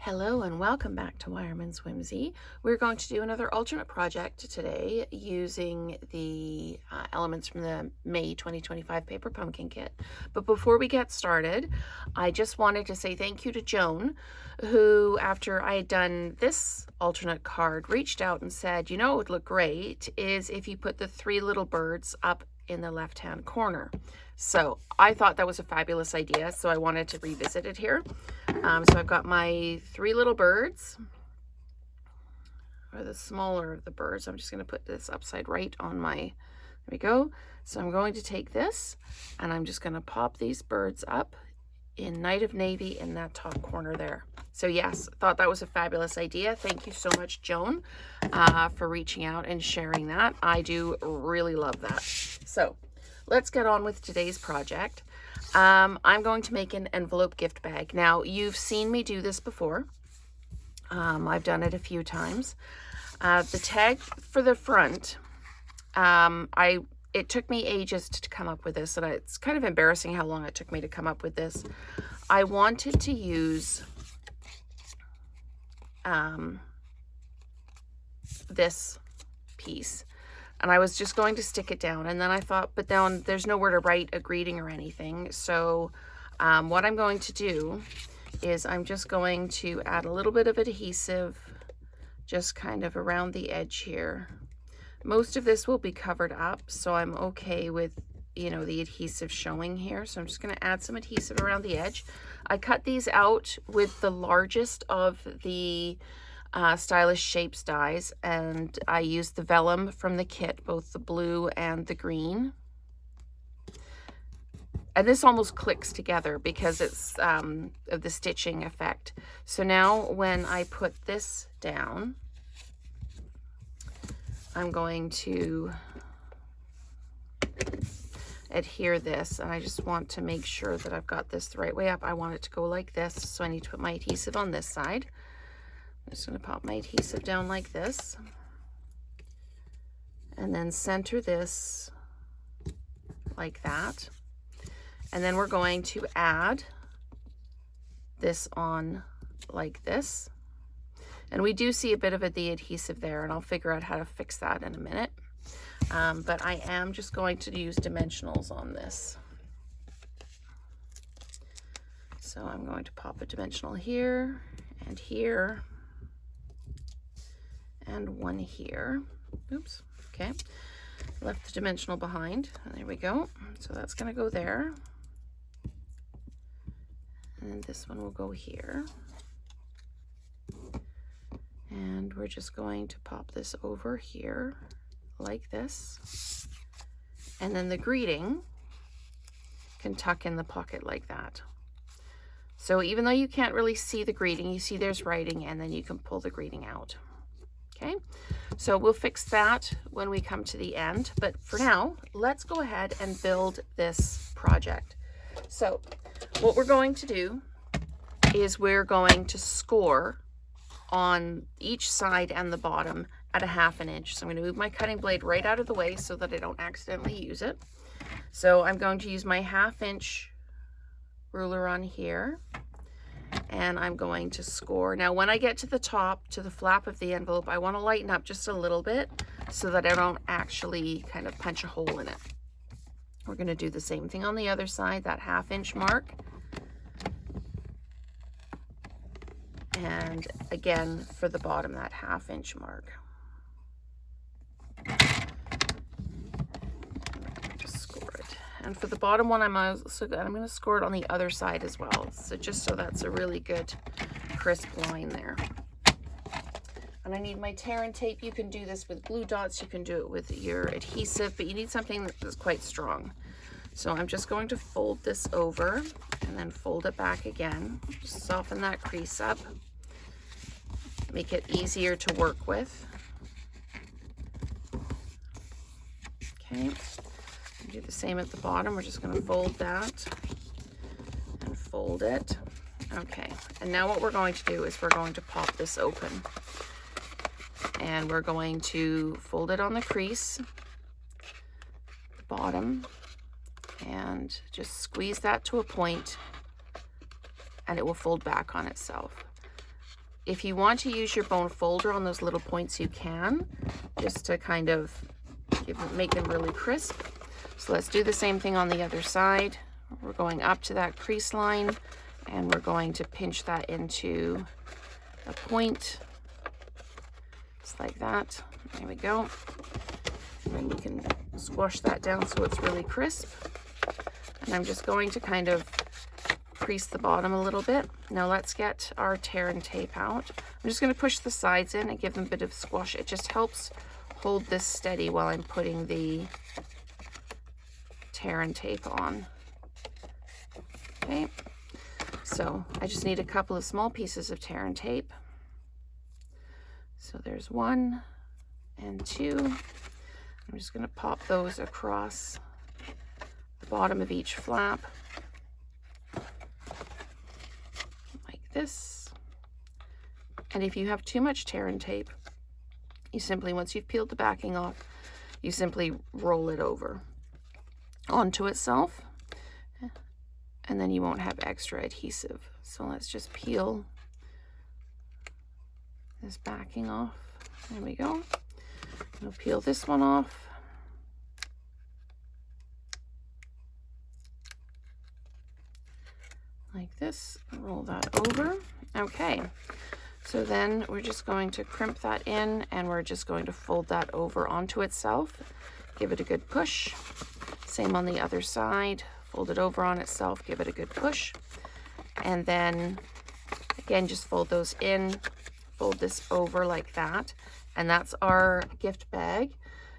Hello and welcome back to Wireman's Whimsy. We're going to do another alternate project today using the elements from the May 2025 Paper Pumpkin Kit. But before we get started, I just wanted to say thank you to Joan, who, after I had done this alternate card, reached out and said, you know, it would look great is if you put the three little birds up in the left-hand corner. So I thought that was a fabulous idea, so I wanted to revisit it here. So I've got my three little birds, or the smaller of the birds. I'm just going to put this upside right on my, there we go. So I'm going to take this and I'm just going to pop these birds up in Night of Navy in that top corner there. So yes, I thought that was a fabulous idea. Thank you so much, Joan, for reaching out and sharing that. I do really love that. So let's get on with today's project. I'm going to make an envelope gift bag. Now, you've seen me do this before. I've done it a few times. The tag for the front, it took me ages to come up with this, and it's kind of embarrassing how long it took me to come up with this. I wanted to use this piece, and I was just going to stick it down, and then I thought, but then there's nowhere to write a greeting or anything. So what I'm going to do is I'm just going to add a little bit of adhesive just kind of around the edge here. Most of this will be covered up, so I'm okay with, you know, the adhesive showing here. So I'm just going to add some adhesive around the edge. I cut these out with the largest of the Stylish Shapes dies, and I used the vellum from the kit, both the blue and the green. And this almost clicks together because it's of the stitching effect. So now when I put this down, I'm going to adhere this, and I just want to make sure that I've got this the right way up. I want it to go like this, so I need to put my adhesive on this side. I'm just going to pop my adhesive down like this, and then center this like that. And then we're going to add this on like this. And we do see a bit of the adhesive there, and I'll figure out how to fix that in a minute. But I am just going to use dimensionals on this. So I'm going to pop a dimensional here and here and one here. Oops, okay. Left the dimensional behind. There we go. So that's going to go there. And this one will go here. And we're just going to pop this over here like this. And then the greeting can tuck in the pocket like that. So even though you can't really see the greeting, you see there's writing, and then you can pull the greeting out. Okay, so we'll fix that when we come to the end. But for now, let's go ahead and build this project. So what we're going to do is we're going to score on each side and the bottom at a ½ inch. So I'm going to move my cutting blade right out of the way so that I don't accidentally use it. So I'm going to use my ½ inch ruler on here, and I'm going to score. Now when I get to the top, to the flap of the envelope, I want to lighten up just a little bit so that I don't actually kind of punch a hole in it. We're going to do the same thing on the other side, that ½ inch mark. And again, for the bottom, that ½ inch mark. Just score it. And for the bottom one, I'm going to score it on the other side as well. So just so that's a really good crisp line there. And I need my tear and tape. You can do this with glue dots. You can do it with your adhesive, but you need something that's quite strong. So I'm just going to fold this over and then fold it back again. Just soften that crease up. Make it easier to work with. Okay, do the same at the bottom. We're just going to fold that and fold it. Okay, and now what we're going to do is we're going to pop this open. And we're going to fold it on the crease, the bottom, and just squeeze that to a point, and it will fold back on itself. if you want to use your bone folder on those little points, you can, just to kind of make them really crisp. So let's do the same thing on the other side. We're going up to that crease line, and we're going to pinch that into a point, just like that. There we go. And then we can squash that down so it's really crisp. And I'm just going to kind of crease the bottom a little bit. Now let's get our tear and tape out. I'm just going to push the sides in and give them a bit of squash. It just helps hold this steady while I'm putting the tear and tape on. Okay, so I just need a couple of small pieces of tear and tape. So there's 1 and 2. I'm just going to pop those across the bottom of each flap like this. And if you have too much tear and tape, you simply, once you've peeled the backing off, you simply roll it over onto itself, and then you won't have extra adhesive. So let's just peel this backing off. There we go. We'll peel this one off. Like this, roll that over. Okay, so then we're just going to crimp that in, and we're just going to fold that over onto itself. Give it a good push. Same on the other side. Fold it over on itself, give it a good push. And then again, just fold those in, fold this over like that. And that's our gift bag.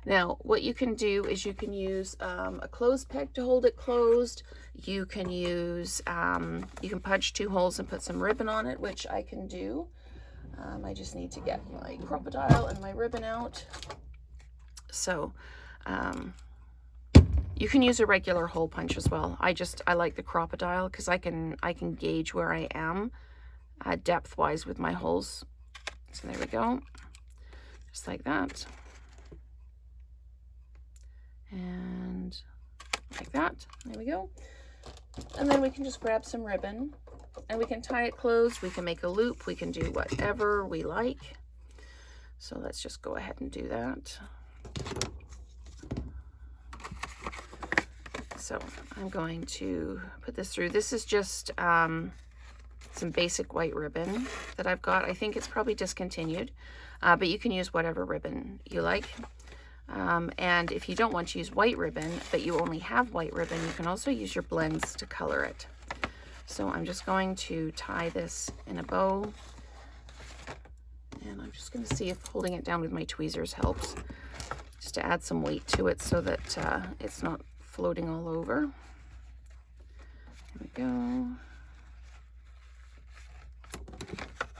Now, what you can do is you can use a clothes peg to hold it closed. You can use, you can punch 2 holes and put some ribbon on it, which I can do. I just need to get my crocodile and my ribbon out. So, you can use a regular hole punch as well. I like the crocodile because I can gauge where I am depth wise with my holes. So there we go, just like that, and like that. There we go. And then we can just grab some ribbon and we can tie it closed. We can make a loop. We can do whatever we like. So let's just go ahead and do that. So I'm going to put this through. This is just some basic white ribbon that I've got. I think it's probably discontinued, but you can use whatever ribbon you like. And if you don't want to use white ribbon, but you only have white ribbon, you can also use your blends to color it. So I'm just going to tie this in a bow, and I'm just going to see if holding it down with my tweezers helps, just to add some weight to it so that it's not floating all over. There we go.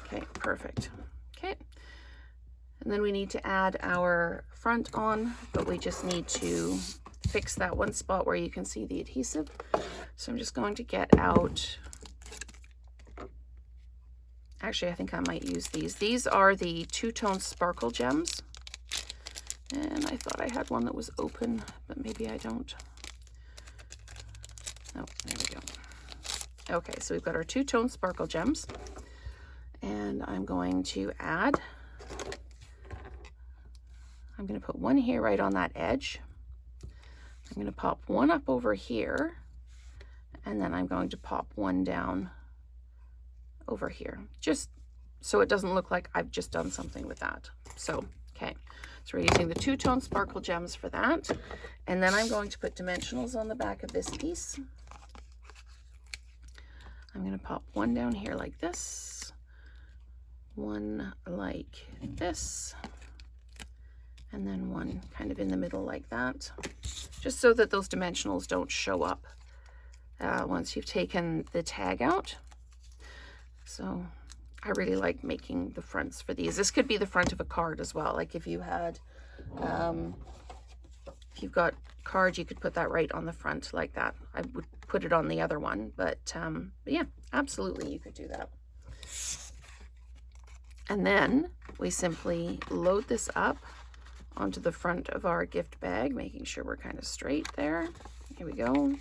Okay, perfect. Okay, and then we need to add our front on, but we just need to fix that one spot where you can see the adhesive. So I'm just going to get out, actually I think I might use these. These are the two-tone sparkle gems, and I thought I had one that was open, but maybe I don't. Oh, there we go. Okay, so we've got our two-tone sparkle gems, and I'm going to add, I'm going to put one here right on that edge. I'm going to pop one up over here, and then I'm going to pop one down over here, just so it doesn't look like I've just done something with that. So, okay, so we're using the two-tone sparkle gems for that. And then I'm going to put dimensionals on the back of this piece. I'm going to pop one down here like this, one like this, and then one kind of in the middle like that, just so that those dimensionals don't show up once you've taken the tag out. So I really like making the fronts for these. This could be the front of a card as well. Like if you had, if you've got cards, you could put that right on the front like that. I would put it on the other one, but yeah, absolutely you could do that. And then we simply load this up onto the front of our gift bag, making sure we're kind of straight there. Here we go.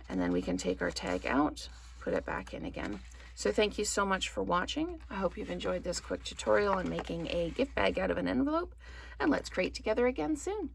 And then we can take our tag out, put it back in again. So thank you so much for watching. I hope you've enjoyed this quick tutorial on making a gift bag out of an envelope, and let's create together again soon.